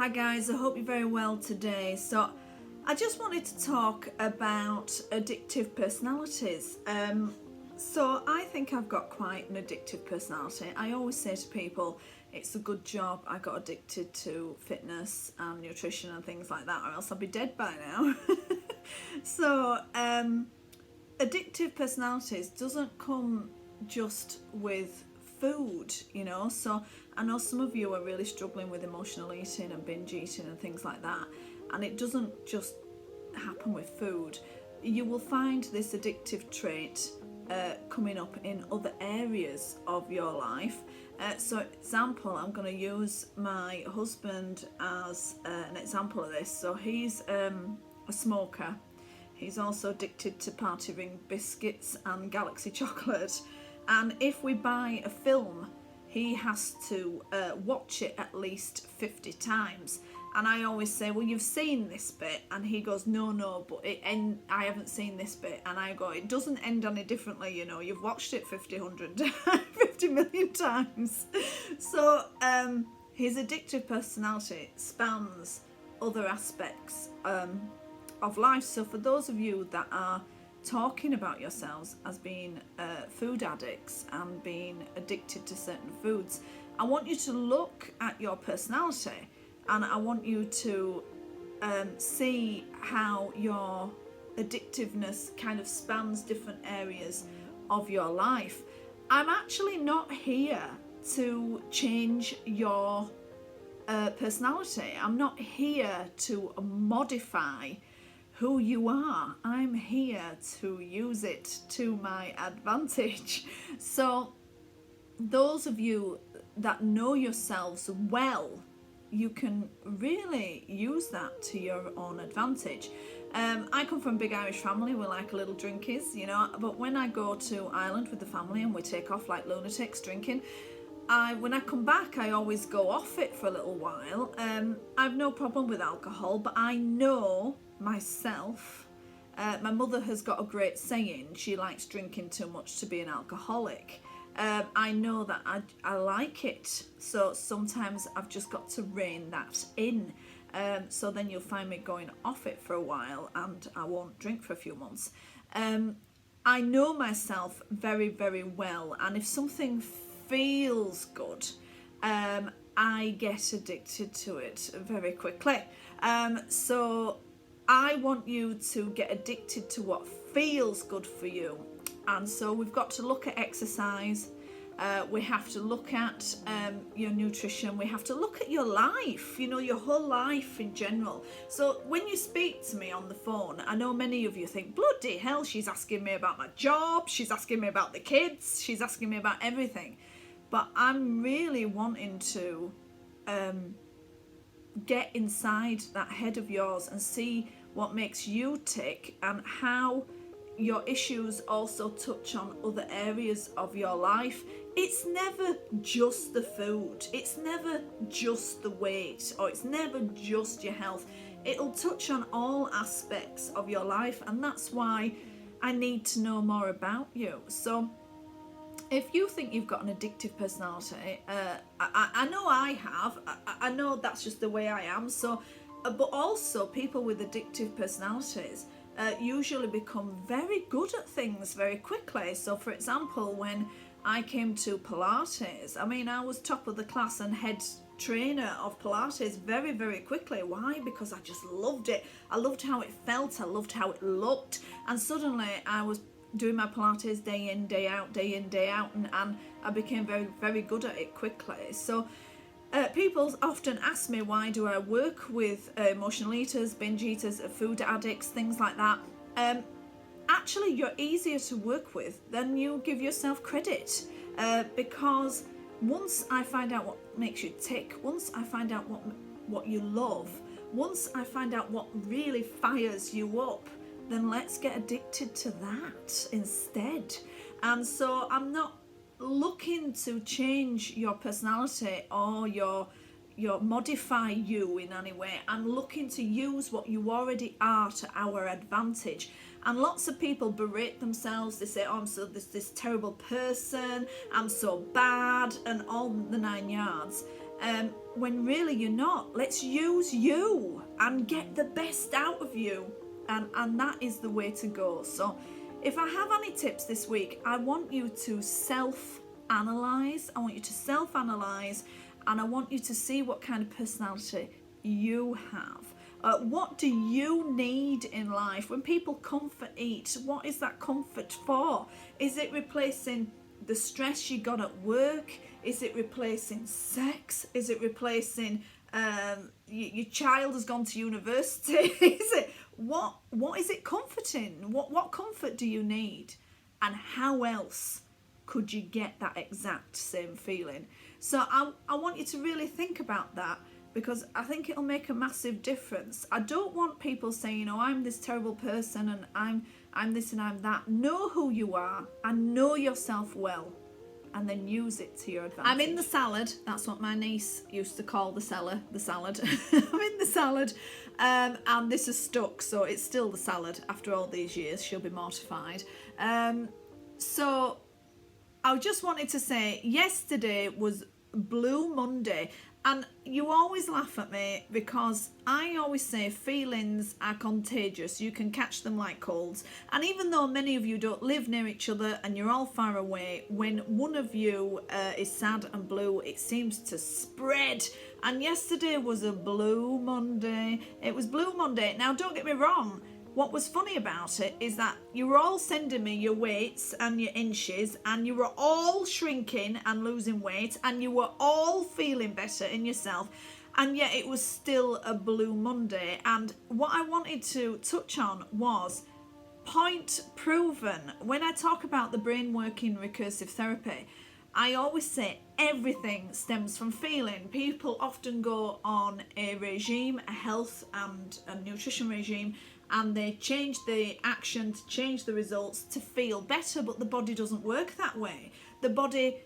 Hi guys, I hope you're very well today. So I just wanted to talk about addictive personalities. So I think I've got quite an addictive personality. I always say to people, it's a good job I got addicted to fitness and nutrition and things like that, or else I'd be dead by now. So addictive personalities doesn't come just with food, so I know some of you are really struggling with emotional eating and binge eating and things like that, and it doesn't just happen with food. You will find this addictive trait coming up in other areas of your life. So example, I'm going to use my husband as an example of this. So he's a smoker. He's also addicted to party ring biscuits and Galaxy chocolate. And if we buy a film, he has to watch it at least 50 times. And I always say, well, you've seen this bit. And he goes, no, but I haven't seen this bit. And I go, it doesn't end any differently, you've watched it 50 million times. So his addictive personality spans other aspects of life. So for those of you that are talking about yourselves as being food addicts and being addicted to certain foods, I want you to look at your personality, and I want you to see how your addictiveness kind of spans different areas of your life. I'm actually not here to change your personality. I'm not here to modify who you are. I'm here to use it to my advantage. So those of you that know yourselves well, you can really use that to your own advantage. I come from a big Irish family. We like a little drinkies, but when I go to Ireland with the family and we take off like lunatics drinking, when I come back, I always go off it for a little while. I've no problem with alcohol, but I know myself. My mother has got a great saying. She likes drinking too much to be an alcoholic. I know that I like it, so sometimes I've just got to rein that in. So then you'll find me going off it for a while, and I won't drink for a few months. I know myself very, very well, and if something feels good, I get addicted to it very quickly. So I want you to get addicted to what feels good for you. And so we've got to look at exercise. We have to look at your nutrition. We have to look at your life, your whole life in general. So when you speak to me on the phone, I know many of you think, bloody hell, she's asking me about my job. She's asking me about the kids. She's asking me about everything. But I'm really wanting to get inside that head of yours and see what makes you tick, and how your issues also touch on other areas of your life. It's never just the food. It's never just the weight, or it's never just your health. It'll touch on all aspects of your life, and that's why I need to know more about you. So if you think you've got an addictive personality, I know I have. I know that's just the way I am. So, but also people with addictive personalities usually become very good at things very quickly. So, for example, when I came to Pilates, I was top of the class and head trainer of Pilates very, very quickly. Why? Because I just loved it. I loved how it felt. I loved how it looked. And suddenly I was doing my Pilates day in, day out, and I became very, very good at it quickly. So people often ask me, why do I work with emotional eaters, binge eaters, food addicts, things like that. Actually, you're easier to work with than you give yourself credit, because once I find out what makes you tick, once I find out what you love, once I find out what really fires you up, then let's get addicted to that instead. And so I'm not looking to change your personality or your modify you in any way. I'm looking to use what you already are to our advantage. And lots of people berate themselves. They say, oh, I'm so this terrible person, I'm so bad, and all the 9 yards. when really you're not. Let's use you and get the best out of you, and that is the way to go. So if I have any tips this week, I want you to self-analyze. I want you to self-analyze, and I want you to see what kind of personality you have. What do you need in life? When people comfort eat, what is that comfort for? Is it replacing the stress you got at work? Is it replacing sex? Is it replacing your child has gone to university? Is it what is it comforting? What comfort do you need? And how else could you get that exact same feeling? So I want you to really think about that, because I think it'll make a massive difference. I don't want people saying, oh, I'm this terrible person and I'm this and I'm that. Know who you are and know yourself well, and then use it to your advantage. I'm in the salad. That's what my niece used to call the salad. I'm in the salad, and this is stuck, so it's still the salad after all these years. She'll be mortified. So I just wanted to say, yesterday was Blue Monday. And you always laugh at me because I always say feelings are contagious. You can catch them like colds. And even though many of you don't live near each other and you're all far away, when one of you is sad and blue, it seems to spread. And yesterday was a Blue Monday. It was Blue Monday. Now, don't get me wrong. What was funny about it is that you were all sending me your weights and your inches, and you were all shrinking and losing weight, and you were all feeling better in yourself, and yet it was still a Blue Monday. And what I wanted to touch on was point proven. When I talk about the brain working recursive therapy, I always say everything stems from feeling. People often go on a regime, a health and a nutrition regime, and they change the action to change the results to feel better, but the body doesn't work that way. The body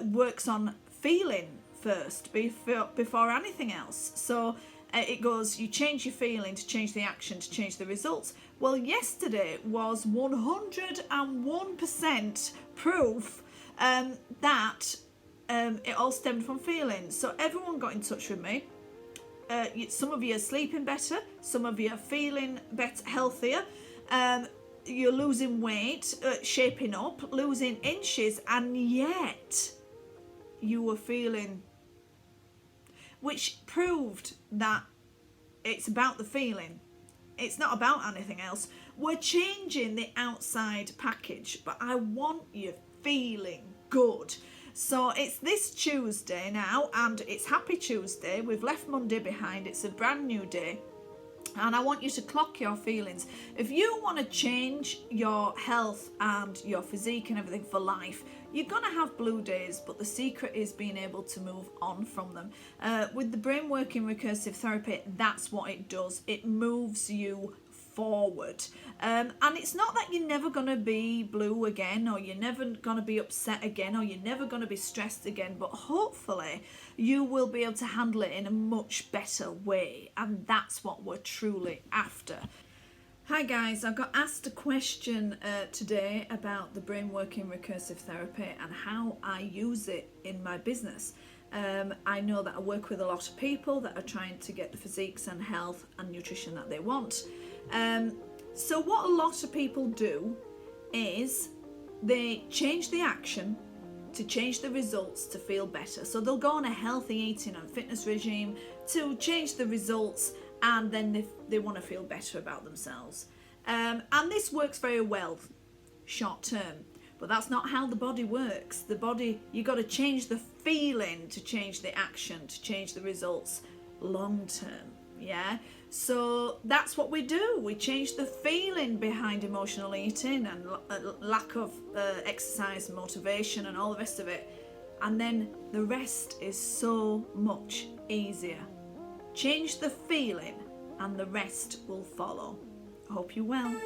works on feeling first before anything else. So it goes, you change your feeling to change the action to change the results. Well, yesterday was 101% proof that it all stemmed from feeling. So everyone got in touch with me. Some of you are sleeping better, some of you are feeling better, healthier, you're losing weight, shaping up, losing inches, and yet you were feeling, which proved that it's about the feeling. It's not about anything else. We're changing the outside package, but I want you feeling good. So it's this Tuesday now, and it's Happy Tuesday. We've left Monday behind. It's a brand new day, and I want you to clock your feelings. If you want to change your health and your physique and everything for life, you're going to have blue days, but the secret is being able to move on from them. With the brain working recursive therapy, that's what it does. It moves you forward, and it's not that you're never going to be blue again, or you're never going to be upset again, or you're never going to be stressed again, but hopefully you will be able to handle it in a much better way, and that's what we're truly after. Hi guys, I got asked a question today about the brain working recursive therapy and how I use it in my business. I know that I work with a lot of people that are trying to get the physiques and health and nutrition that they want. So what a lot of people do is they change the action to change the results to feel better. So they'll go on a healthy eating and fitness regime to change the results, and then they want to feel better about themselves. And this works very well short term, but that's not how the body works. The body, you got to change the feeling to change the action to change the results long term. Yeah, so that's what we do. We change the feeling behind emotional eating and lack of exercise and motivation and all the rest of it, and then the rest is so much easier. Change the feeling and the rest will follow. I hope you're well.